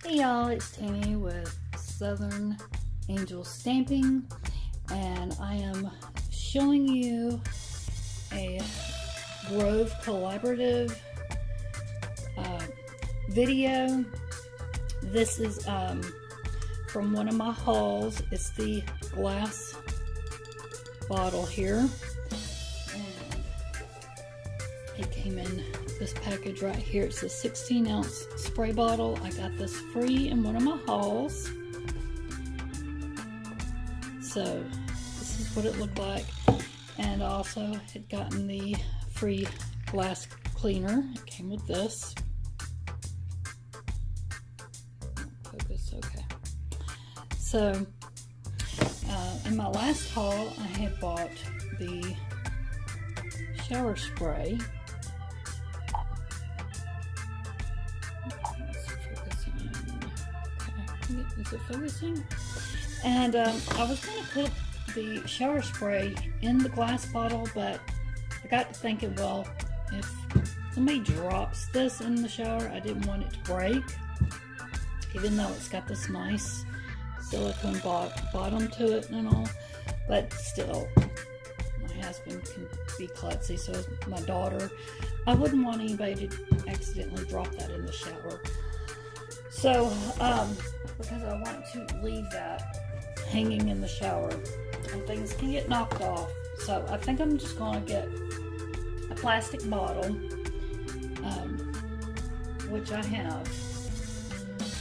Hey y'all, it's Tammy with Southern Angel Stamping, and I am showing you a Grove collaborative video. This is from one of my hauls. It's the glass bottle here, and it came in this package right here. It's a 16-ounce spray bottle. I got this free in one of my hauls. So this is what it looked like, and I also had gotten the free glass cleaner. It came with this. Focus, okay. So in my last haul, I had bought the shower spray. Is it focusing? And I was going to put the shower spray in the glass bottle, but I got to thinking, well, if somebody drops this in the shower, I didn't want it to break, even though it's got this nice silicone bottom to it and all. But still, my husband can be klutzy, so is my daughter. I wouldn't want anybody to accidentally drop that in the shower. So, because I want to leave that hanging in the shower, and things can get knocked off. So I think I'm just going to get a plastic bottle, which I have, and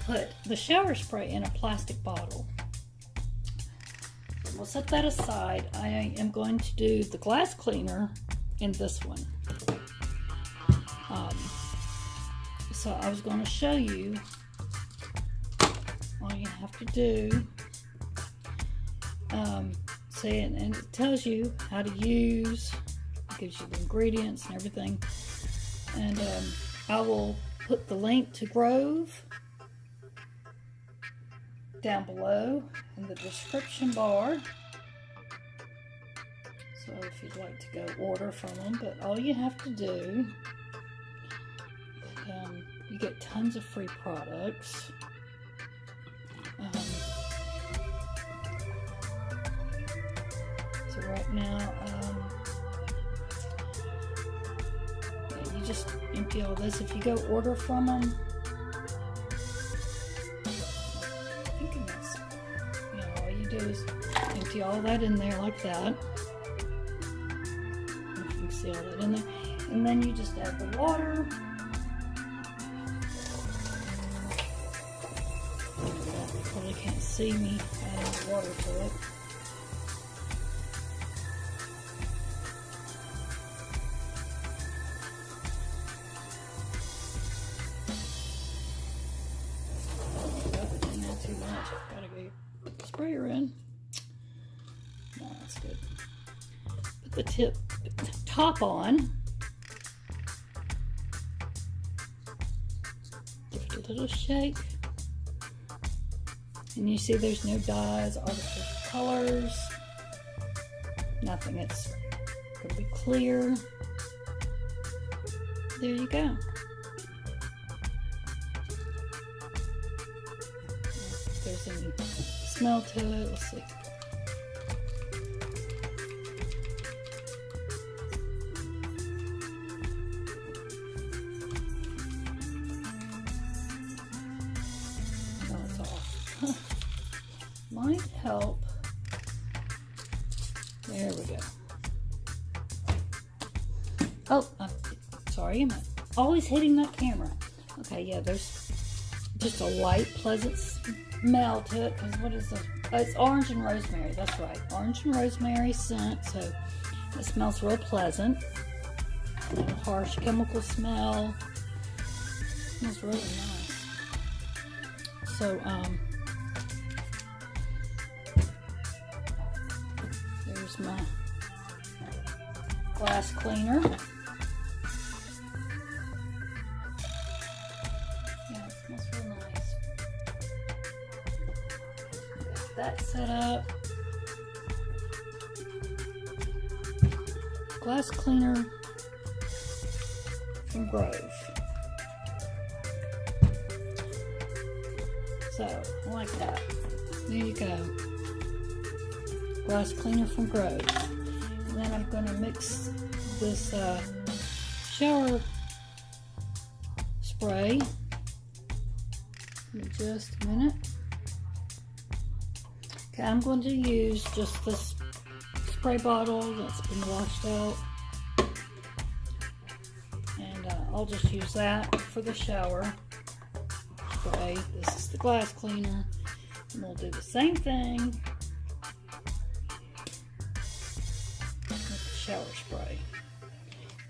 put the shower spray in a plastic bottle. We'll set that aside. I am going to do the glass cleaner in this one. So I was going to show you. All you have to do, and it tells you how to use, it gives you the ingredients and everything. And I will put the link to Grove down below in the description bar. So if you'd like to go order from them, but all you have to do, you get tons of free products. So right now, yeah, you just empty all this. If you go order from them, I think that's, all you do is empty all that in there like that. If you can see all that in there, and then you just add the water. Probably can't see me adding water to it. Not too much. Gotta go put the sprayer in. No, that's good. Put the top on. Give it a little shake. And you see there's no dyes, artificial colors, nothing. It's going to be clear. There you go. If there's any smell to it, let's see. Might help. There we go. Oh, I'm sorry, I'm always hitting that camera. Okay, yeah, there's just a light, pleasant smell to it. Because what is this? Oh, it's orange and rosemary. That's right, orange and rosemary scent. So it smells real pleasant. No harsh chemical smell. It smells really nice. So there's my glass cleaner. Yeah, it smells real nice. Got that set up. Glass cleaner from Grove. So, like that. There you go. Glass cleaner from Grove. And then I'm going to mix this shower spray. In just a minute. Okay, I'm going to use just this spray bottle that's been washed out. And I'll just use that for the shower spray. This is the glass cleaner. And we'll do the same thing with the shower spray.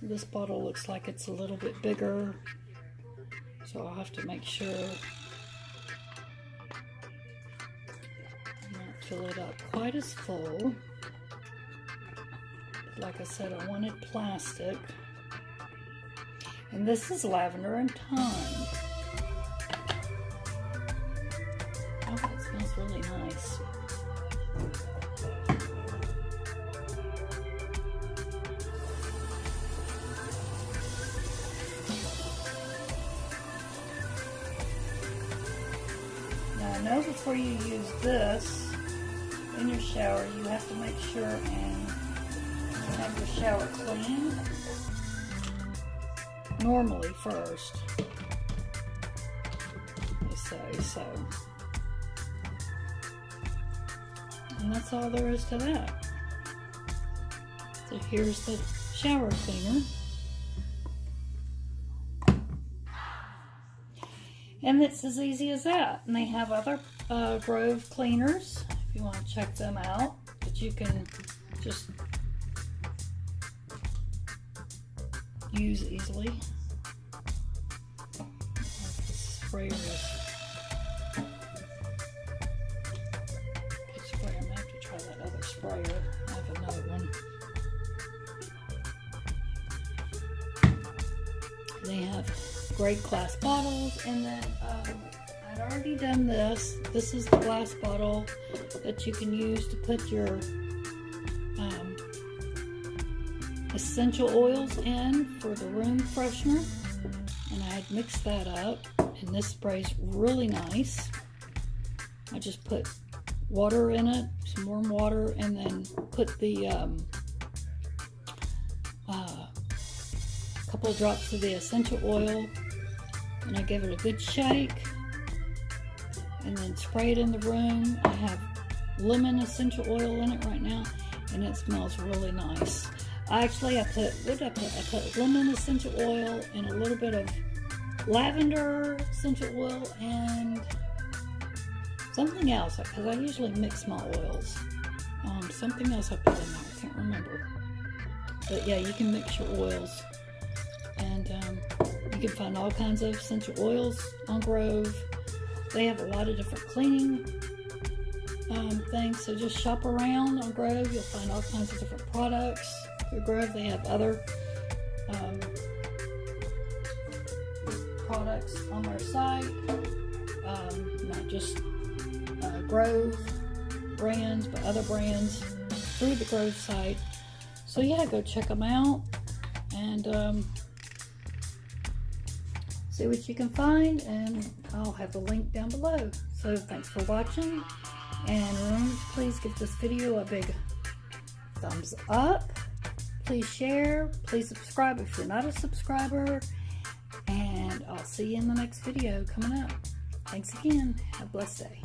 This bottle looks like it's a little bit bigger, so I'll have to make sure I not fill it up quite as full. But like I said, I wanted plastic. And this is lavender and thyme. Oh, that smells really nice. Now I know before you use this in your shower, you have to make sure and have your shower clean. Normally first, they say so. And that's all there is to that. So here's the shower cleaner. And it's as easy as that. And they have other Grove cleaners if you want to check them out, that you can just use easily. This sprayer is good sprayer. I'm gonna have to try that other sprayer. I have another one. They have great glass bottles, and then I'd already done this. This is the glass bottle that you can use to put your essential oils in for the room freshener, and I had mixed that up, and this spray's really nice. I just put water in it, some warm water, and then put the couple of drops of the essential oil, and I give it a good shake, and then spray it in the room. I have lemon essential oil in it right now, and it smells really nice. I put lemon essential oil and a little bit of lavender essential oil and something else, because I usually mix my oils. Something else I put in there, I can't remember. But yeah, you can mix your oils, and you can find all kinds of essential oils on Grove. They have a lot of different cleaning things, so just shop around on Grove. You'll find all kinds of different products. Through Grove, they have other products on their site, not just Grove brands, but other brands through the Grove site. So yeah, go check them out and see what you can find, and I'll have the link down below. So thanks for watching, and remember to please give this video a big thumbs up. Please share, please subscribe if you're not a subscriber, and I'll see you in the next video coming up. Thanks again. Have a blessed day.